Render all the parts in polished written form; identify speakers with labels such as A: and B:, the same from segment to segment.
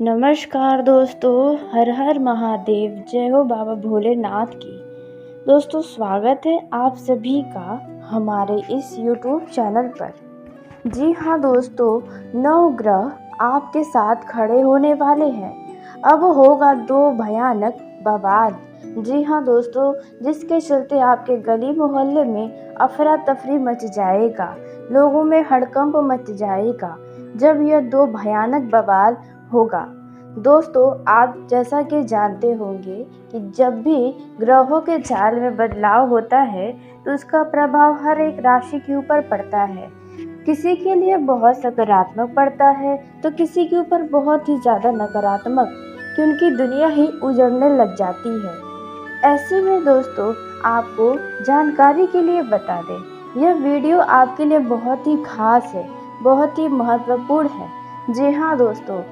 A: नमस्कार दोस्तों, हर हर महादेव, जय हो बाबा भोलेनाथ की। दोस्तों, स्वागत है आप सभी का हमारे इस YouTube चैनल पर। जी हाँ दोस्तों, नवग्रह आपके साथ खड़े होने वाले हैं। अब होगा दो भयानक बवाल। जी हाँ दोस्तों, जिसके चलते आपके गली मोहल्ले में अफरा तफरी मच जाएगा, लोगों में हड़कंप मच जाएगा जब यह दो भयानक बवाल होगा। दोस्तों, आप जैसा कि जानते होंगे कि जब भी ग्रहों के चाल में बदलाव होता है तो उसका प्रभाव हर एक राशि के ऊपर पड़ता है। किसी के लिए बहुत सकारात्मक पड़ता है तो किसी के ऊपर बहुत ही ज़्यादा नकारात्मक, कि उनकी दुनिया ही उजड़ने लग जाती है। ऐसे में दोस्तों, आपको जानकारी के लिए बता दें, यह वीडियो आपके लिए बहुत ही खास है, बहुत ही महत्वपूर्ण है। जी हाँ दोस्तों,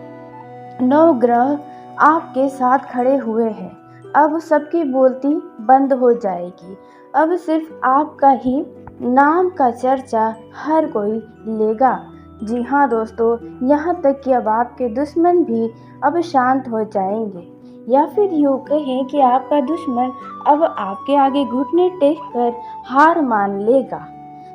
A: नवग्रह आपके साथ खड़े हुए हैं। अब सबकी बोलती बंद हो जाएगी। अब सिर्फ आपका ही नाम का चर्चा हर कोई लेगा। जी हाँ दोस्तों, यहाँ तक कि अब आपके दुश्मन भी अब शांत हो जाएंगे, या फिर यूँ कहें कि आपका दुश्मन अब आपके आगे घुटने टेक कर हार मान लेगा।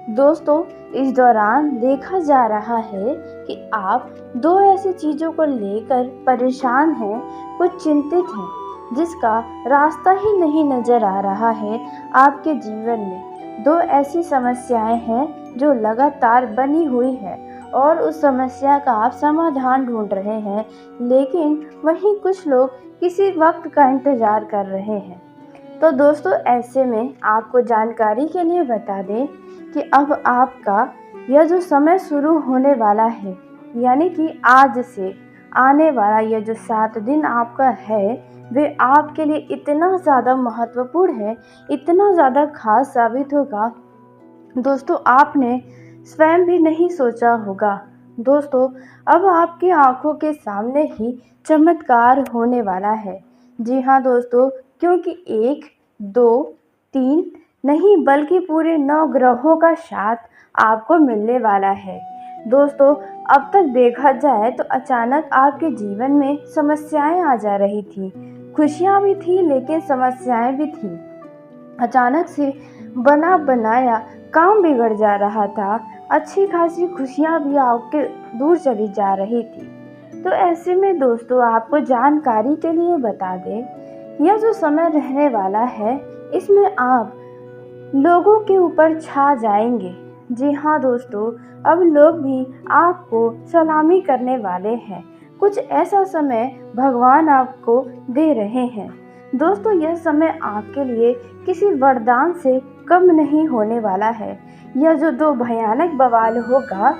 A: दोस्तों, इस दौरान देखा जा रहा है कि आप दो ऐसी चीज़ों को लेकर परेशान हैं, कुछ चिंतित हैं, जिसका रास्ता ही नहीं नज़र आ रहा है आपके जीवन में। दो ऐसी समस्याएं हैं जो लगातार बनी हुई है और उस समस्या का आप समाधान ढूंढ रहे हैं, लेकिन वहीं कुछ लोग किसी वक्त का इंतज़ार कर रहे हैं। तो दोस्तों, ऐसे में आपको जानकारी के लिए बता दें कि अब आपका यह जो समय शुरू होने वाला है, यानी कि आज से आने वाला यह जो 7 दिन आपका है, वे आपके लिए इतना ज़्यादा महत्वपूर्ण है, इतना ज़्यादा खास साबित होगा दोस्तों, आपने स्वयं भी नहीं सोचा होगा। दोस्तों, अब आपकी आंखों के सामने ही चमत्कार होने वाला है। जी हाँ दोस्तों, क्योंकि 1, 2, 3 नहीं बल्कि पूरे 9 ग्रहों का साथ आपको मिलने वाला है। दोस्तों, अब तक देखा जाए तो अचानक आपके जीवन में समस्याएं आ जा रही थी। खुशियां भी थी लेकिन समस्याएं भी थी। अचानक से बना बनाया काम बिगड़ जा रहा था। अच्छी खासी खुशियां भी आपके दूर चली जा रही थी। तो ऐसे में दोस्तों, आपको जानकारी के लिए बता दें, यह जो समय रहने वाला है, इसमें आप लोगों के ऊपर छा जाएंगे। जी हाँ दोस्तों, अब लोग भी आपको सलामी करने वाले हैं। कुछ ऐसा समय भगवान आपको दे रहे हैं। दोस्तों, यह समय आपके लिए किसी वरदान से कम नहीं होने वाला है। यह जो दो भयानक बवाल होगा,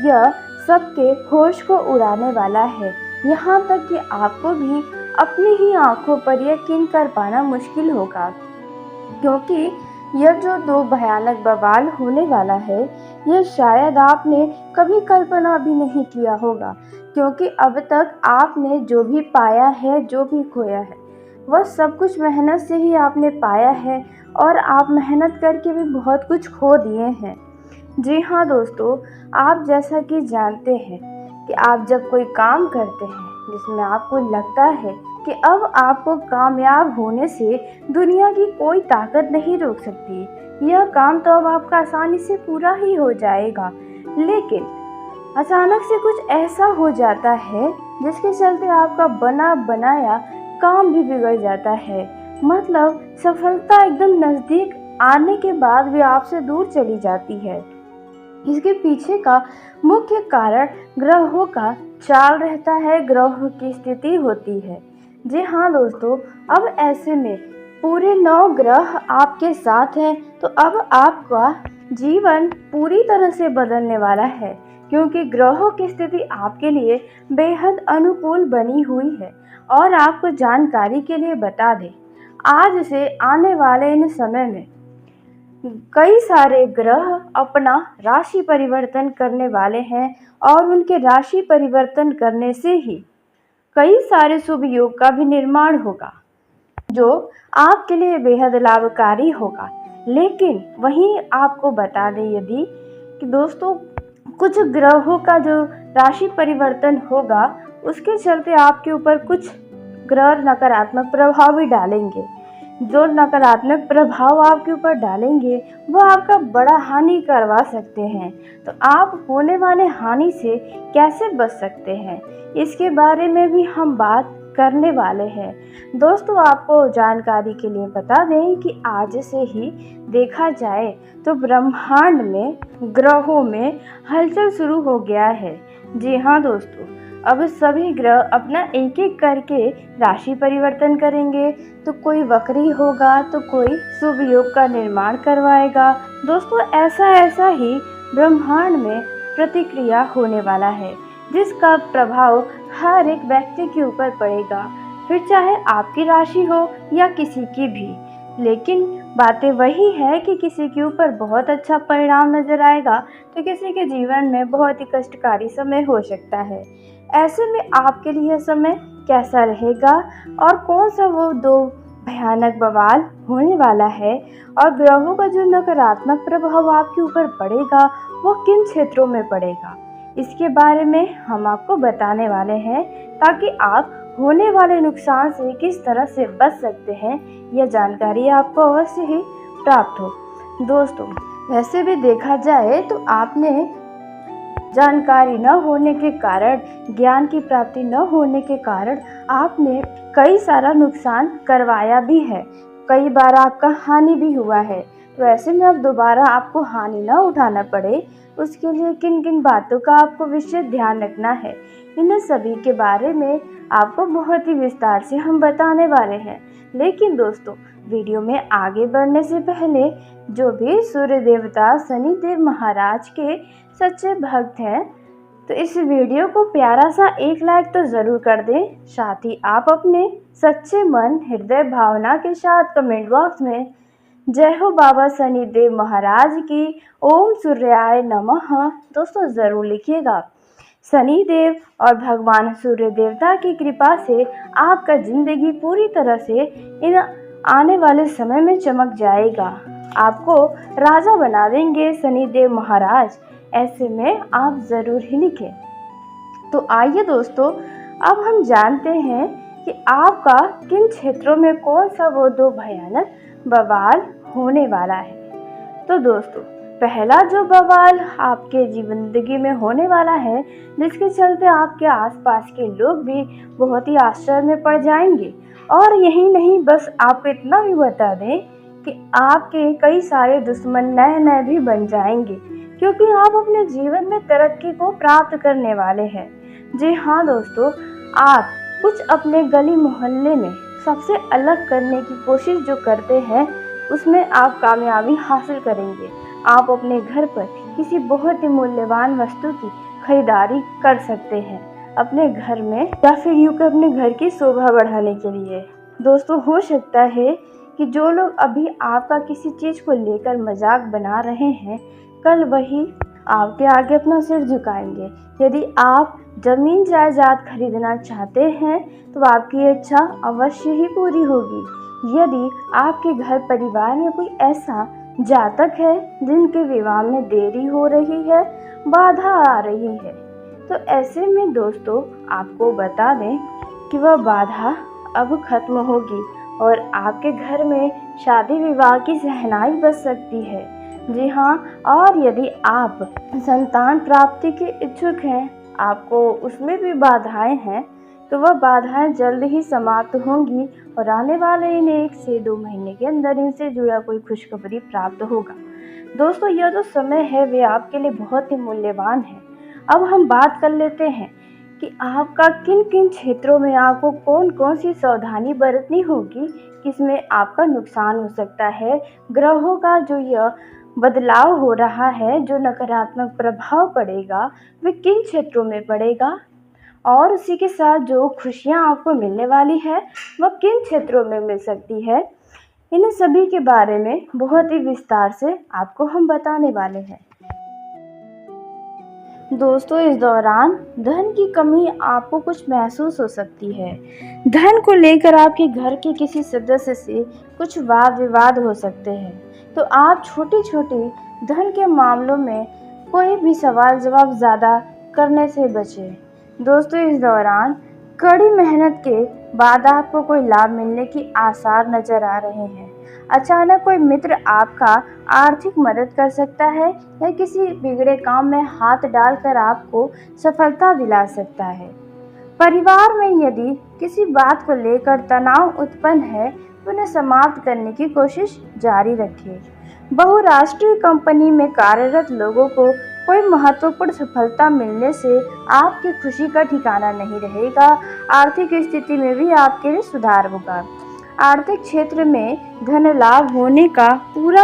A: यह सबके होश को उड़ाने वाला है। यहाँ तक कि आपको भी अपनी ही आंखों पर यकीन कर पाना मुश्किल होगा, क्योंकि यह जो दो भयानक बवाल होने वाला है, यह शायद आपने कभी कल्पना भी नहीं किया होगा। क्योंकि अब तक आपने जो भी पाया है, जो भी खोया है, वह सब कुछ मेहनत से ही आपने पाया है, और आप मेहनत करके भी बहुत कुछ खो दिए हैं। जी हाँ दोस्तों, आप जैसा कि जानते हैं कि आप जब कोई काम करते हैं जिसमें आपको लगता है कि अब आपको कामयाब होने से दुनिया की कोई ताकत नहीं रोक सकती, यह काम तो अब आपका आसानी से पूरा ही हो जाएगा, लेकिन अचानक से कुछ ऐसा हो जाता है जिसके चलते आपका बना बनाया काम भी बिगड़ जाता है। मतलब सफलता एकदम नज़दीक आने के बाद भी आपसे दूर चली जाती है। इसके पीछे का मुख्य कारण ग्रहों का चाल रहता है, ग्रहों की स्थिति होती है। जी हाँ दोस्तों, अब ऐसे में पूरे 9 ग्रह आपके साथ हैं, तो अब आपका जीवन पूरी तरह से बदलने वाला है, क्योंकि ग्रहों की स्थिति आपके लिए बेहद अनुकूल बनी हुई है। और आपको जानकारी के लिए बता दें, आज से आने वाले इन समय में कई सारे ग्रह अपना राशि परिवर्तन करने वाले हैं, और उनके राशि परिवर्तन करने से ही कई सारे शुभ योग का भी निर्माण होगा, जो आपके लिए बेहद लाभकारी होगा। लेकिन वहीं आपको बता दें यदि कि दोस्तों, कुछ ग्रहों का जो राशि परिवर्तन होगा उसके चलते आपके ऊपर कुछ ग्रह नकारात्मक प्रभाव भी डालेंगे। जो नकारात्मक प्रभाव आपके ऊपर डालेंगे वो आपका बड़ा हानि करवा सकते हैं। तो आप होने वाले हानि से कैसे बच सकते हैं, इसके बारे में भी हम बात करने वाले हैं। दोस्तों, आपको जानकारी के लिए बता दें कि आज से ही देखा जाए तो ब्रह्मांड में ग्रहों में हलचल शुरू हो गया है। जी हाँ दोस्तों, अब सभी ग्रह अपना एक एक करके राशि परिवर्तन करेंगे। तो कोई वक्री होगा तो कोई शुभ योग का निर्माण करवाएगा। दोस्तों, ऐसा ही ब्रह्मांड में प्रतिक्रिया होने वाला है, जिसका प्रभाव हर एक व्यक्ति के ऊपर पड़ेगा, फिर चाहे आपकी राशि हो या किसी की भी। लेकिन बातें वही है कि किसी के ऊपर बहुत अच्छा परिणाम नजर आएगा तो किसी के जीवन में बहुत ही कष्टकारी समय हो सकता है। ऐसे में आपके लिए समय कैसा रहेगा और कौन सा वो 2 भयानक बवाल होने वाला है और ग्रहों का जो नकारात्मक प्रभाव आपके ऊपर पड़ेगा वो किन क्षेत्रों में पड़ेगा, इसके बारे में हम आपको बताने वाले हैं, ताकि आप होने वाले नुकसान से किस तरह से बच सकते हैं यह जानकारी आपको अवश्य ही प्राप्त हो। दोस्तों, वैसे भी देखा जाए तो आपने जानकारी न होने के कारण, ज्ञान की प्राप्ति न होने के कारण आपने कई सारा नुकसान करवाया भी है, कई बार आपका हानि भी हुआ है। तो ऐसे में अब दोबारा आपको हानि न उठाना पड़े, उसके लिए किन किन बातों का आपको विशेष ध्यान रखना है, इन सभी के बारे में आपको बहुत ही विस्तार से हम बताने वाले हैं। लेकिन दोस्तों, वीडियो में आगे बढ़ने से पहले जो भी सूर्य देवता शनिदेव महाराज के सच्चे भक्त हैं तो इस वीडियो को प्यारा सा 1 लाइक तो ज़रूर कर दें। साथ ही आप अपने सच्चे मन हृदय भावना के साथ कमेंट बॉक्स में जय हो बाबा शनिदेव महाराज की, ओम सूर्याय नमः दोस्तों ज़रूर लिखिएगा। शनिदेव और भगवान सूर्य देवता की कृपा से आपका जिंदगी पूरी तरह से इन आने वाले समय में चमक जाएगा। आपको राजा बना देंगे शनिदेव महाराज। ऐसे में आप ज़रूर ही लिखें। तो आइए दोस्तों, अब हम जानते हैं कि आपका किन क्षेत्रों में कौन सा वो 2 भयानक बवाल होने वाला है। तो दोस्तों, पहला जो बवाल आपके जिंदगी में होने वाला है, जिसके चलते आपके आसपास के लोग भी बहुत ही आश्चर्य में पड़ जाएंगे। और यही नहीं, बस आपको इतना भी बता दें कि आपके कई सारे दुश्मन नए भी बन जाएंगे, क्योंकि आप अपने जीवन में तरक्की को प्राप्त करने वाले हैं। जी हाँ दोस्तों, आप कुछ अपने गली मोहल्ले में सबसे अलग करने की कोशिश जो करते हैं उसमें आप कामयाबी हासिल करेंगे। आप अपने घर पर किसी बहुत ही मूल्यवान वस्तु की खरीदारी कर सकते हैं अपने घर में, या फिर यूँ कि अपने घर की शोभा बढ़ाने के लिए। दोस्तों, हो सकता है कि जो लोग अभी आपका किसी चीज़ को लेकर मजाक बना रहे हैं, कल वही आपके आगे अपना सिर झुकाएंगे। यदि आप जमीन जायदाद खरीदना चाहते हैं तो आपकी इच्छा अवश्य ही पूरी होगी। यदि आपके घर परिवार में कोई ऐसा जातक है जिनके विवाह में देरी हो रही है, बाधा आ रही है, तो ऐसे में दोस्तों आपको बता दें कि वह बाधा अब खत्म होगी और आपके घर में शादी विवाह की शहनाई बज सकती है। जी हाँ, और यदि आप संतान प्राप्ति के इच्छुक हैं, आपको उसमें भी बाधाएं हैं, तो वह बाधाएं जल्द ही समाप्त होंगी और आने वाले इन 1 से 2 महीने के अंदर इनसे जुड़ा कोई खुशखबरी प्राप्त होगा। दोस्तों, यह जो समय है वे आपके लिए बहुत ही मूल्यवान है। अब हम बात कर लेते हैं कि आपका किन किन क्षेत्रों में आपको कौन कौन सी सावधानी बरतनी होगी, किसमें आपका नुकसान हो सकता है। ग्रहों का जो यह बदलाव हो रहा है, जो नकारात्मक प्रभाव पड़ेगा, वे किन क्षेत्रों में पड़ेगा, और उसी के साथ जो खुशियां आपको मिलने वाली है वह किन क्षेत्रों में मिल सकती है। इन सभी के बारे में बहुत ही विस्तार से आपको हम बताने वाले हैं। दोस्तों, इस दौरान धन की कमी आपको कुछ महसूस हो सकती है। धन को लेकर आपके घर के किसी सदस्य से कुछ वाद विवाद हो सकते हैं, तो आप छोटे छोटे धन के मामलों में कोई भी सवाल जवाब ज़्यादा करने से बचें। दोस्तों इस दौरान कड़ी मेहनत के बाद आपको कोई लाभ मिलने की आसार नजर आ रहे हैं। अचानक कोई मित्र आपका आर्थिक मदद कर सकता है या किसी बिगड़े काम में हाथ डालकर आपको सफलता दिला सकता है। परिवार में यदि किसी बात को लेकर तनाव उत्पन्न है तो उन्हें समाप्त करने की कोशिश जारी रखें। बहुराष्ट्रीय कंपनी में कार्यरत लोगों को कोई महत्वपूर्ण सफलता मिलने से आपकी खुशी का ठिकाना नहीं रहेगा। आर्थिक स्थिति में भी आपके लिए सुधार होगा। आर्थिक क्षेत्र में धन लाभ होने का पूरा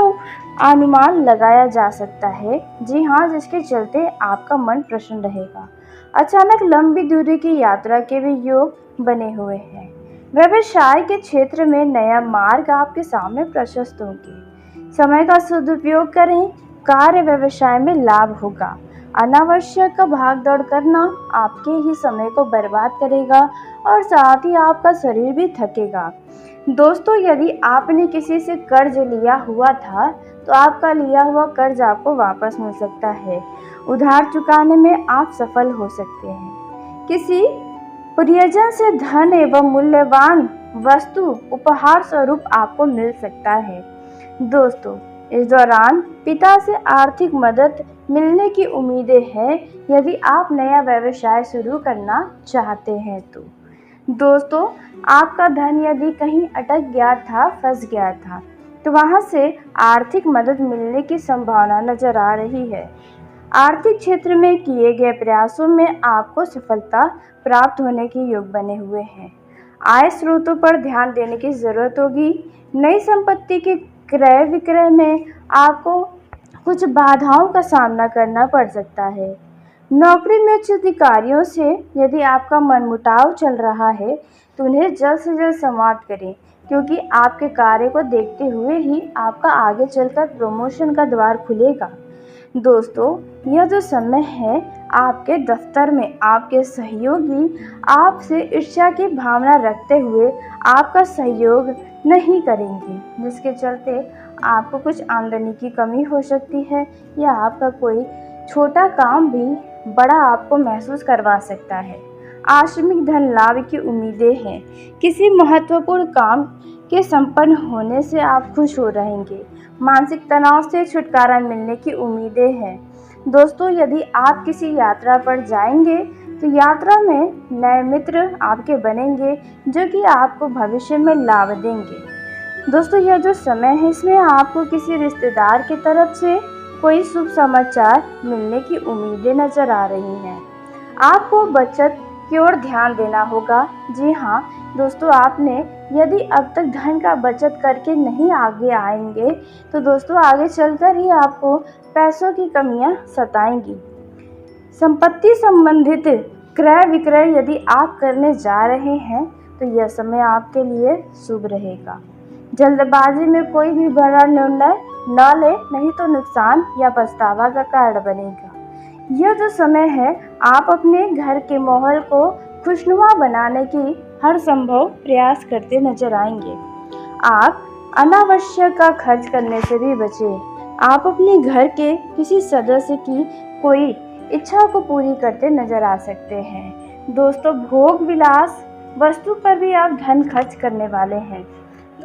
A: अनुमान लगाया जा सकता है। जी हाँ, जिसके चलते आपका मन प्रसन्न रहेगा। अचानक लंबी दूरी की यात्रा के भी योग बने हुए हैं। व्यवसाय के क्षेत्र में नया मार्ग आपके सामने प्रशस्त होंगे। समय का सदुपयोग करें, कार्य व्यवसाय में लाभ होगा। अनावश्यक भागदौड़ करना आपके ही समय को बर्बाद करेगा और साथ ही आपका शरीर भी थकेगा। दोस्तों यदि आपने किसी से कर्ज लिया हुआ था तो आपका लिया हुआ कर्ज आपको वापस मिल सकता है। उधार चुकाने में आप सफल हो सकते हैं। किसी प्रियजन से धन एवं मूल्यवान वस्तु उपहार स्वरूप आपको मिल सकता है। दोस्तों इस दौरान पिता से आर्थिक मदद मिलने की उम्मीदें हैं यदि आप नया व्यवसाय शुरू करना चाहते हैं तो। दोस्तों आपका धन यदि कहीं अटक गया था, फंस गया था, तो वहां से आर्थिक मदद मिलने की संभावना नजर आ रही है। आर्थिक क्षेत्र में किए गए प्रयासों में आपको सफलता प्राप्त होने के योग बने हुए हैं। आय स्रोतों पर ध्यान देने की जरूरत होगी। नई संपत्ति के क्रय विक्रय में आपको कुछ बाधाओं का सामना करना पड़ सकता है। नौकरी में उच्च अधिकारियों से यदि आपका मनमुटाव चल रहा है तो उन्हें जल्द से जल्द समाप्त करें, क्योंकि आपके कार्य को देखते हुए ही आपका आगे चलकर प्रमोशन का द्वार खुलेगा। दोस्तों यह जो समय है आपके दफ्तर में आपके सहयोगी आपसे ईर्ष्या की भावना रखते हुए आपका सहयोग नहीं करेंगे, जिसके चलते आपको कुछ आमदनी की कमी हो सकती है या आपका कोई छोटा काम भी बड़ा आपको महसूस करवा सकता है। आकस्मिक धन लाभ की उम्मीदें हैं। किसी महत्वपूर्ण काम के संपन्न होने से आप खुश हो रहेंगे। मानसिक तनाव से छुटकारा मिलने की उम्मीदें हैं। दोस्तों यदि आप किसी यात्रा पर जाएंगे तो यात्रा में नए मित्र आपके बनेंगे जो कि आपको भविष्य में लाभ देंगे। दोस्तों यह जो समय है इसमें आपको किसी रिश्तेदार की तरफ से कोई शुभ समाचार मिलने की उम्मीदें नजर आ रही हैं। आपको बचत की ओर ध्यान देना होगा। जी हाँ दोस्तों, आपने यदि अब तक धन का बचत करके नहीं आगे आएंगे तो दोस्तों आगे चलकर ही आपको पैसों की कमियां सताएंगी। संपत्ति संबंधित क्रय विक्रय यदि आप करने जा रहे हैं तो यह समय आपके लिए शुभ रहेगा। जल्दबाजी में कोई भी बड़ा निर्णय न ले, नहीं तो नुकसान या पछतावा का कारण बनेगा। यह जो समय है आप अपने घर के माहौल को खुशनुमा बनाने की हर संभव प्रयास करते नजर आएंगे। आप अनावश्यक का खर्च करने से भी बचें। आप अपने घर के किसी सदस्य की कोई इच्छा को पूरी करते नजर आ सकते हैं। दोस्तों भोग विलास वस्तु पर भी आप धन खर्च करने वाले हैं।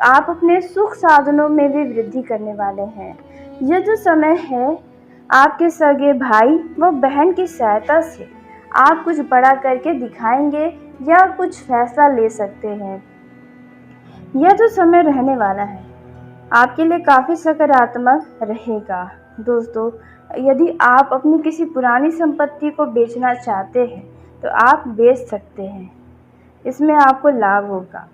A: आप अपने सुख साधनों में भी वृद्धि करने वाले हैं। यह जो समय है आपके सगे भाई व बहन की सहायता से आप कुछ बड़ा करके दिखाएंगे या कुछ फैसला ले सकते हैं। यह जो समय रहने वाला है आपके लिए काफ़ी सकारात्मक रहेगा। दोस्तों यदि आप अपनी किसी पुरानी संपत्ति को बेचना चाहते हैं तो आप बेच सकते हैं, इसमें आपको लाभ होगा।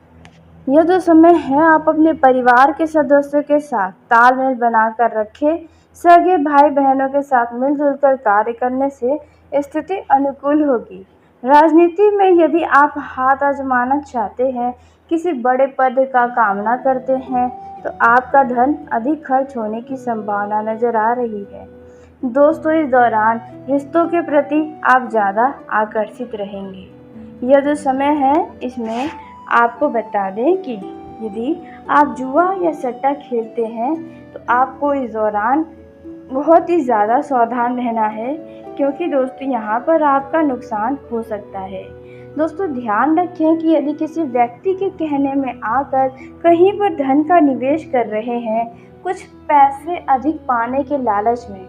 A: यह जो समय है आप अपने परिवार के सदस्यों के साथ तालमेल बनाकर रखें। सगे भाई बहनों के साथ मिलजुल कर कार्य करने से स्थिति अनुकूल होगी। राजनीति में यदि आप हाथ आजमाना चाहते हैं, किसी बड़े पद का कामना करते हैं तो आपका धन अधिक खर्च होने की संभावना नजर आ रही है। दोस्तों इस दौरान रिश्तों के प्रति आप ज़्यादा आकर्षित रहेंगे। यह जो समय है इसमें आपको बता दें कि यदि आप जुआ या सट्टा खेलते हैं तो आपको इस दौरान बहुत ही ज़्यादा सावधान रहना है, क्योंकि दोस्तों यहाँ पर आपका नुकसान हो सकता है। दोस्तों ध्यान रखें कि यदि किसी व्यक्ति के कहने में आकर कहीं पर धन का निवेश कर रहे हैं, कुछ पैसे अधिक पाने के लालच में,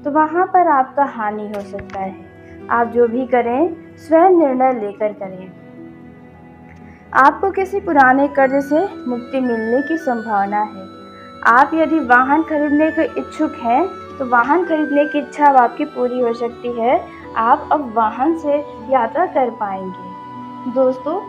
A: तो वहाँ पर आपका हानि हो सकता है। आप जो भी करें स्वयं निर्णय लेकर करें। आपको किसी पुराने कर्ज से मुक्ति मिलने की संभावना है। आप यदि वाहन खरीदने के इच्छुक हैं तो वाहन खरीदने की इच्छा अब आपकी पूरी हो सकती है। आप अब वाहन से यात्रा कर पाएंगे। दोस्तों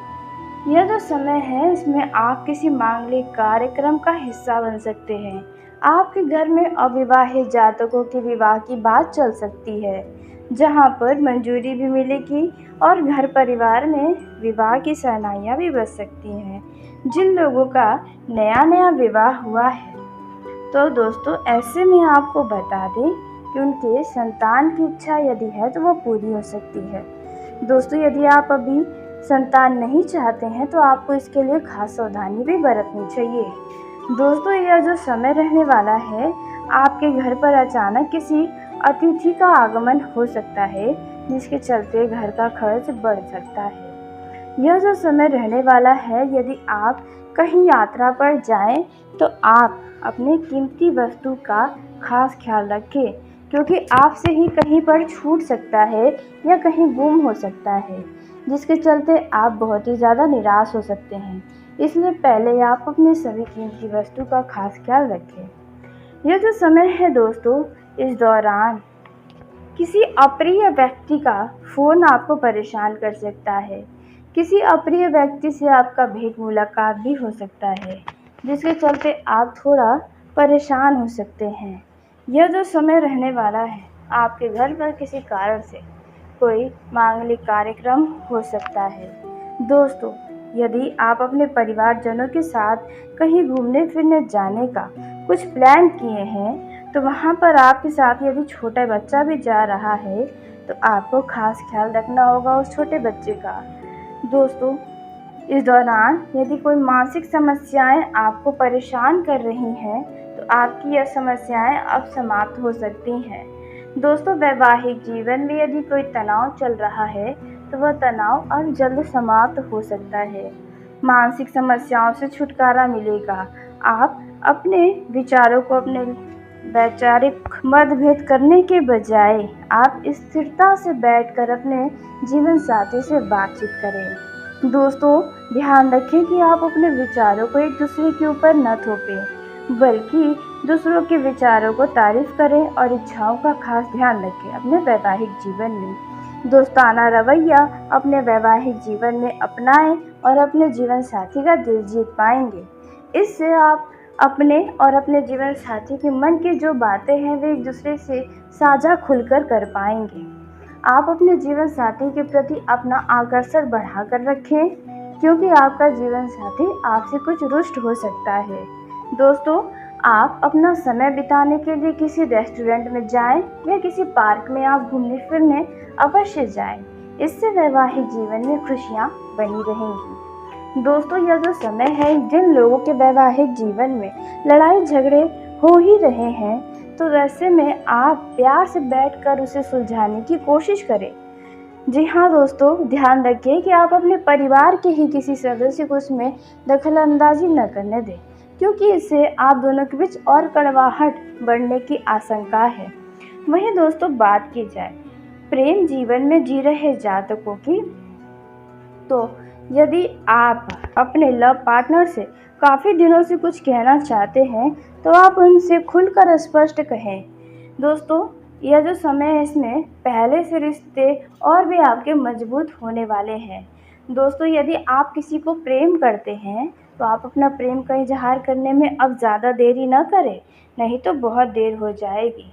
A: यह जो समय है इसमें आप किसी मांगलिक कार्यक्रम का हिस्सा बन सकते हैं। आपके घर में अविवाहित जातकों के विवाह की बात चल सकती है, जहां पर मंजूरी भी मिलेगी और घर परिवार में विवाह की शहनाइयाँ भी बज सकती हैं। जिन लोगों का नया विवाह हुआ है तो दोस्तों ऐसे में आपको बता दें कि उनके संतान की इच्छा यदि है तो वो पूरी हो सकती है। दोस्तों यदि आप अभी संतान नहीं चाहते हैं तो आपको इसके लिए खास सावधानी भी बरतनी चाहिए। दोस्तों यह जो समय रहने वाला है, आपके घर पर अचानक किसी अतिथि का आगमन हो सकता है, जिसके चलते घर का खर्च बढ़ सकता है। यह जो समय रहने वाला है, यदि आप कहीं यात्रा पर जाएं तो आप अपने कीमती वस्तु का खास ख्याल रखें, क्योंकि आपसे ही कहीं पर छूट सकता है या कहीं गुम हो सकता है, जिसके चलते आप बहुत ही ज़्यादा निराश हो सकते हैं। इसलिए पहले आप अपने सभी कीमती वस्तु का खास ख्याल रखें। यह जो समय है दोस्तों, इस दौरान किसी अप्रिय व्यक्ति का फ़ोन आपको परेशान कर सकता है। किसी अप्रिय व्यक्ति से आपका भेंट मुलाकात भी हो सकता है, जिसके चलते आप थोड़ा परेशान हो सकते हैं। यह जो समय रहने वाला है, आपके घर पर किसी कारण से कोई मांगलिक कार्यक्रम हो सकता है। दोस्तों यदि आप अपने परिवारजनों के साथ कहीं घूमने फिरने जाने का कुछ प्लान किए हैं, तो वहाँ पर आपके साथ यदि छोटा बच्चा भी जा रहा है तो आपको खास ख्याल रखना होगा उस छोटे बच्चे का। दोस्तों इस दौरान यदि कोई मानसिक समस्याएं आपको परेशान कर रही हैं तो आपकी यह समस्याएं अब समाप्त हो सकती हैं। दोस्तों वैवाहिक जीवन में यदि कोई तनाव चल रहा है तो वह तनाव अब जल्द समाप्त हो सकता है। मानसिक समस्याओं से छुटकारा मिलेगा। आप अपने विचारों को अपने वैचारिक मतभेद करने के बजाय आप स्थिरता से बैठकर अपने जीवन साथी से बातचीत करें। दोस्तों ध्यान रखें कि आप अपने विचारों को एक दूसरे के ऊपर न थोपें, बल्कि दूसरों के विचारों को तारीफ करें और इच्छाओं का खास ध्यान रखें अपने वैवाहिक जीवन में। दोस्ताना रवैया अपने वैवाहिक जीवन में अपनाएं और अपने जीवन साथी का दिल जीत पाएंगे। इससे आप अपने और अपने जीवन साथी के मन की जो बातें हैं वे एक दूसरे से साझा खुलकर कर पाएंगे। आप अपने जीवन साथी के प्रति अपना आकर्षण बढ़ाकर रखें, क्योंकि आपका जीवन साथी आपसे कुछ रुष्ट हो सकता है। दोस्तों आप अपना समय बिताने के लिए किसी रेस्टोरेंट में जाएं या किसी पार्क में आप घूमने फिरने अवश्य जाएं। इससे वैवाहिक जीवन में खुशियां बनी रहेंगी। दोस्तों यह जो समय है, जिन लोगों के वैवाहिक जीवन में लड़ाई झगड़े हो ही रहे हैं, तो वैसे में आप प्यार से बैठकर उसे सुलझाने की कोशिश करें। जी हाँ दोस्तों, ध्यान रखें कि आप अपने परिवार के ही किसी सदस्य को उसमें दखलंदाजी न करने दें, क्योंकि इससे आप दोनों के बीच और कड़वाहट बढ़ने की आशंका है। वहीं दोस्तों बात की जाए प्रेम जीवन में जी रहे जातकों की, तो यदि आप अपने लव पार्टनर से काफ़ी दिनों से कुछ कहना चाहते हैं तो आप उनसे खुलकर स्पष्ट कहें। दोस्तों यह जो समय है इसमें पहले से रिश्ते और भी आपके मजबूत होने वाले हैं। दोस्तों यदि आप किसी को प्रेम करते हैं तो आप अपना प्रेम का इजहार करने में अब ज़्यादा देरी न करें, नहीं तो बहुत देर हो जाएगी।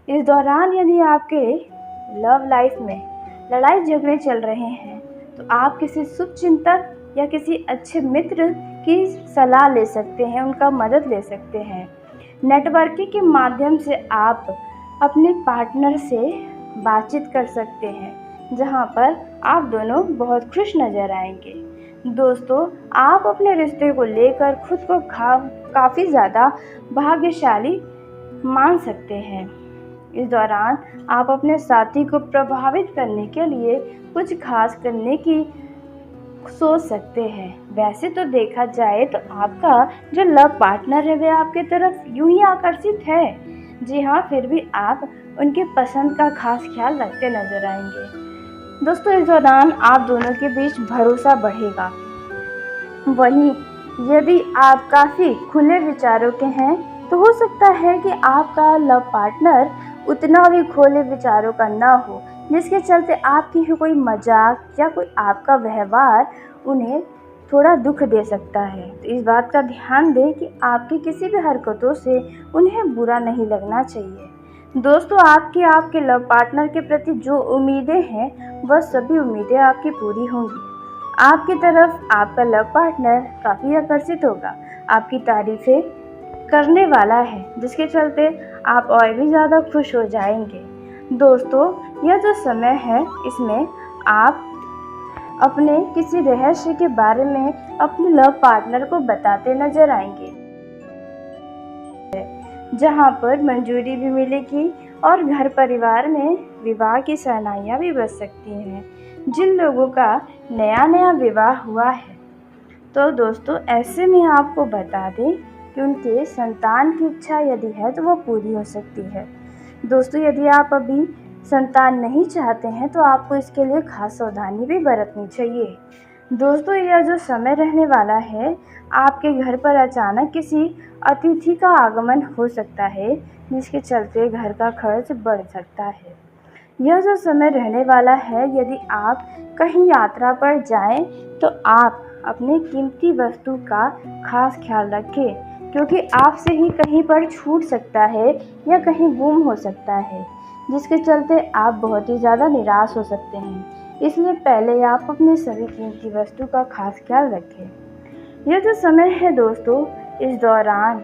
A: इस दौरान यदि आपके लव लाइफ में लड़ाई झगड़े चल रहे हैं तो आप किसी शुभचिंतक या किसी अच्छे मित्र की सलाह ले सकते हैं, उनका मदद ले सकते हैं। नेटवर्किंग के माध्यम से आप अपने पार्टनर से बातचीत कर सकते हैं, जहां पर आप दोनों बहुत खुश नज़र आएंगे। दोस्तों आप अपने रिश्ते को लेकर खुद को काफ़ी ज़्यादा भाग्यशाली मान सकते हैं। इस दौरान आप अपने साथी को प्रभावित करने के लिए कुछ खास करने की सोच सकते हैं। वैसे तो देखा जाए तो आपका जो लव पार्टनर है वह आपके तरफ यूं ही आकर्षित है। जी हाँ, फिर भी आप उनकी पसंद का खास ख्याल रखते नजर आएंगे। दोस्तों, इस दौरान आप दोनों के बीच भरोसा बढ़ेगा। वहीं यदि आप काफ़ी खुले विचारों के हैं तो हो सकता है कि आपका लव पार्टनर उतना भी खुले विचारों का ना हो, जिसके चलते आपकी ही कोई मजाक या कोई आपका व्यवहार उन्हें थोड़ा दुख दे सकता है। तो इस बात का ध्यान दें कि आपकी किसी भी हरकतों से उन्हें बुरा नहीं लगना चाहिए। दोस्तों, आपके लव पार्टनर के प्रति जो उम्मीदें हैं वह सभी उम्मीदें आपकी पूरी होंगी। आपकी तरफ आपका लव पार्टनर काफ़ी आकर्षित होगा, आपकी तारीफ़ें करने वाला है, जिसके चलते आप और भी ज़्यादा खुश हो जाएंगे। दोस्तों, यह जो समय है इसमें आप अपने किसी रहस्य के बारे में अपने लव पार्टनर को बताते नजर आएंगे, जहां पर मंजूरी भी मिलेगी और घर परिवार में विवाह की शहनाइयाँ भी बज सकती हैं। जिन लोगों का नया विवाह हुआ है तो दोस्तों ऐसे में आपको बता दें कि उनके संतान की इच्छा यदि है तो वो पूरी हो सकती है। दोस्तों, यदि आप अभी संतान नहीं चाहते हैं तो आपको इसके लिए खास सावधानी भी बरतनी चाहिए। दोस्तों, यह जो समय रहने वाला है आपके घर पर अचानक किसी अतिथि का आगमन हो सकता है, जिसके चलते घर का खर्च बढ़ सकता है। यह जो समय रहने वाला है, यदि आप कहीं यात्रा पर जाएं तो आप अपने कीमती वस्तु का खास ख्याल रखें, क्योंकि आपसे ही कहीं पर छूट सकता है या कहीं गुम हो सकता है, जिसके चलते आप बहुत ही ज़्यादा निराश हो सकते हैं। इसलिए पहले आप अपने सभी कीमती वस्तु का खास ख्याल रखें। यह जो समय है दोस्तों, इस दौरान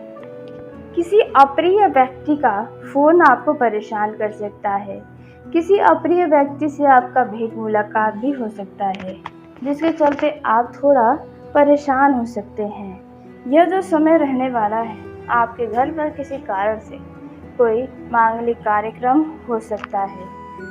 A: किसी अप्रिय व्यक्ति का फ़ोन आपको परेशान कर सकता है। किसी अप्रिय व्यक्ति से आपका भेंट मुलाकात भी हो सकता है, जिसके चलते आप थोड़ा परेशान हो सकते हैं। यह जो समय रहने वाला है आपके घर पर किसी कारण से कोई मांगलिक कार्यक्रम हो सकता है।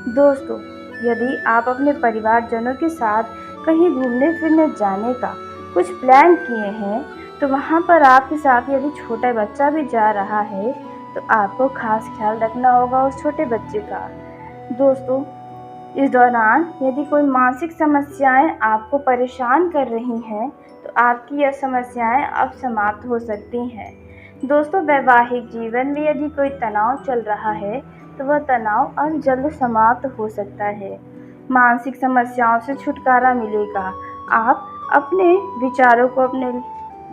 A: दोस्तों, यदि आप अपने परिवारजनों के साथ कहीं घूमने फिरने जाने का कुछ प्लान किए हैं तो वहाँ पर आपके साथ यदि छोटा बच्चा भी जा रहा है तो आपको खास ख्याल रखना होगा उस छोटे बच्चे का। दोस्तों, इस दौरान यदि कोई मानसिक समस्याएं आपको परेशान कर रही हैं तो आपकी यह समस्याएं अब समाप्त हो सकती हैं। दोस्तों, वैवाहिक जीवन में यदि कोई तनाव चल रहा है तो वह तनाव अब जल्द समाप्त हो सकता है। मानसिक समस्याओं से छुटकारा मिलेगा। आप अपने विचारों को अपने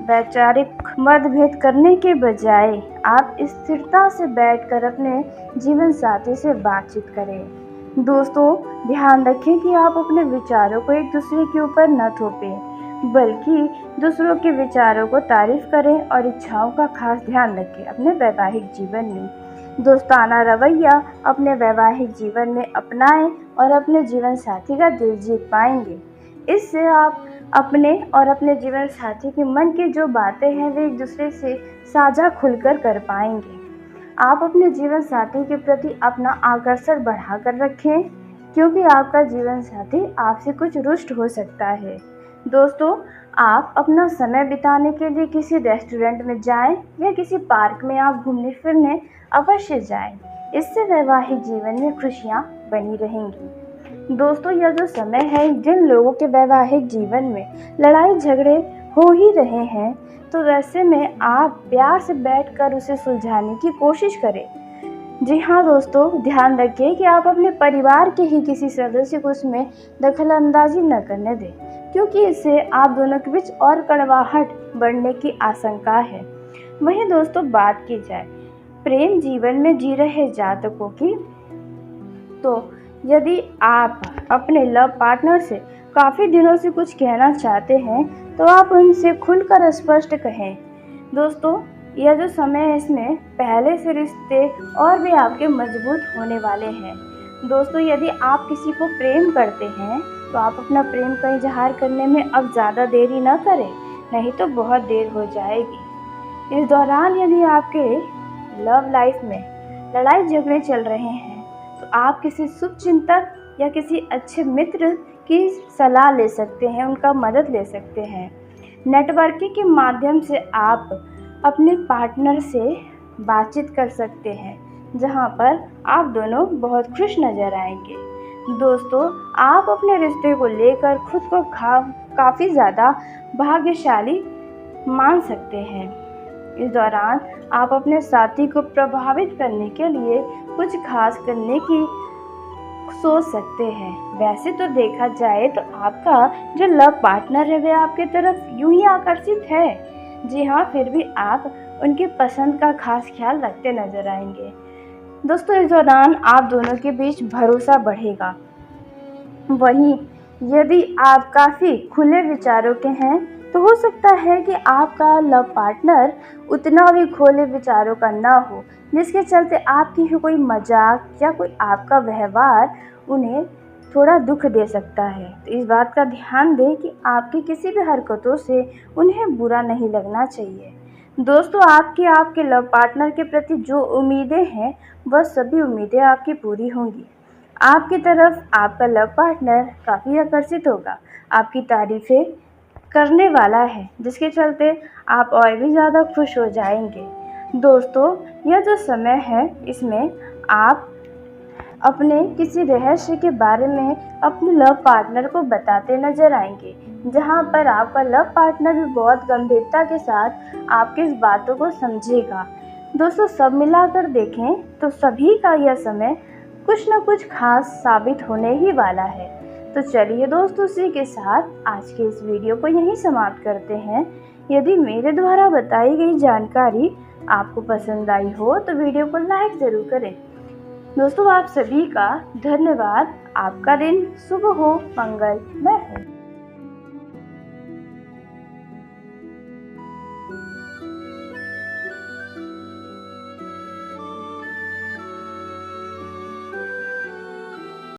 A: वैचारिक मतभेद करने के बजाय आप स्थिरता से बैठकर अपने जीवन साथी से बातचीत करें। दोस्तों, ध्यान रखें कि आप अपने विचारों को एक दूसरे के ऊपर न थोपें, बल्कि दूसरों के विचारों को तारीफ करें और इच्छाओं का खास ध्यान रखें अपने वैवाहिक जीवन में। दोस्ताना रवैया अपने वैवाहिक जीवन में अपनाएं और अपने जीवन साथी का दिल जीत पाएंगे। इससे आप अपने और अपने जीवन साथी के मन की जो बातें हैं वे एक दूसरे से साझा खुलकर कर पाएंगे। आप अपने जीवन साथी के प्रति अपना आकर्षण बढ़ाकर रखें, क्योंकि आपका जीवन साथी आपसे कुछ रुष्ट हो सकता है। दोस्तों, आप अपना समय बिताने के लिए किसी रेस्टोरेंट में जाएं या किसी पार्क में आप घूमने फिरने अवश्य जाएं। इससे वैवाहिक जीवन में खुशियां बनी रहेंगी। दोस्तों, यह जो समय है जिन लोगों के वैवाहिक जीवन में लड़ाई झगड़े हो ही रहे हैं तो वैसे में आप प्यार से बैठकर उसे सुलझाने की कोशिश करें। जी हाँ दोस्तों, ध्यान रखें कि आप अपने परिवार के ही किसी सदस्य को उसमें दखल अंदाजी न करने दें, क्योंकि इससे आप दोनों के बीच और कड़वाहट बढ़ने की आशंका है। वहीं दोस्तों, बात की जाए प्रेम जीवन में जी रहे जातकों की, तो यदि आप अपने लव पार्टनर से काफ़ी दिनों से कुछ कहना चाहते हैं तो आप उनसे खुलकर स्पष्ट कहें। दोस्तों, यह जो समय है इसमें पहले से रिश्ते और भी आपके मजबूत होने वाले हैं। दोस्तों, यदि आप किसी को प्रेम करते हैं तो आप अपना प्रेम का इजहार करने में अब ज़्यादा देरी न करें, नहीं तो बहुत देर हो जाएगी। इस दौरान यदि आपके लव लाइफ में लड़ाई झगड़े चल रहे हैं तो आप किसी शुभ चिंतक या किसी अच्छे मित्र की सलाह ले सकते हैं, उनका मदद ले सकते हैं। नेटवर्किंग के माध्यम से आप अपने पार्टनर से बातचीत कर सकते हैं, जहां पर आप दोनों बहुत खुश नज़र आएंगे। दोस्तों, आप अपने रिश्ते को लेकर खुद को काफ़ी ज़्यादा भाग्यशाली मान सकते हैं। इस दौरान आप अपने साथी को प्रभावित करने के लिए कुछ खास करने की सोच सकते हैं। वैसे तो देखा जाए तो आपका जो लव पार्टनर है वह आपकी तरफ यूं ही आकर्षित है। जी हाँ, फिर भी आप उनकी पसंद का खास ख्याल रखते नजर आएंगे। दोस्तों, इस दौरान आप दोनों के बीच भरोसा बढ़ेगा। वहीं यदि आप काफ़ी खुले विचारों के हैं तो हो सकता है कि आपका लव पार्टनर उतना भी खुले विचारों का ना हो, जिसके चलते आपकी ही कोई मजाक या कोई आपका व्यवहार उन्हें थोड़ा दुख दे सकता है। तो इस बात का ध्यान दें कि आपकी किसी भी हरकतों से उन्हें बुरा नहीं लगना चाहिए। दोस्तों, आपके लव पार्टनर के प्रति जो उम्मीदें हैं वह सभी उम्मीदें आपकी पूरी होंगी। आपकी तरफ आपका लव पार्टनर काफ़ी आकर्षित होगा, आपकी तारीफ़ें करने वाला है, जिसके चलते आप और भी ज़्यादा खुश हो जाएंगे। दोस्तों, यह जो समय है इसमें आप अपने किसी रहस्य के बारे में अपने लव पार्टनर को बताते नजर आएंगे, जहां पर आपका लव पार्टनर भी बहुत गंभीरता के साथ आपकी इस बातों को समझेगा। दोस्तों, सब मिलाकर देखें तो सभी का यह समय कुछ न कुछ खास साबित होने ही वाला है। तो चलिए दोस्तों, इसी के साथ आज के इस वीडियो को यहीं समाप्त करते हैं। यदि मेरे द्वारा बताई गई जानकारी आपको पसंद आई हो तो वीडियो को लाइक ज़रूर करें। दोस्तों, आप सभी का धन्यवाद। आपका दिन शुभ हो, मंगलमय हो।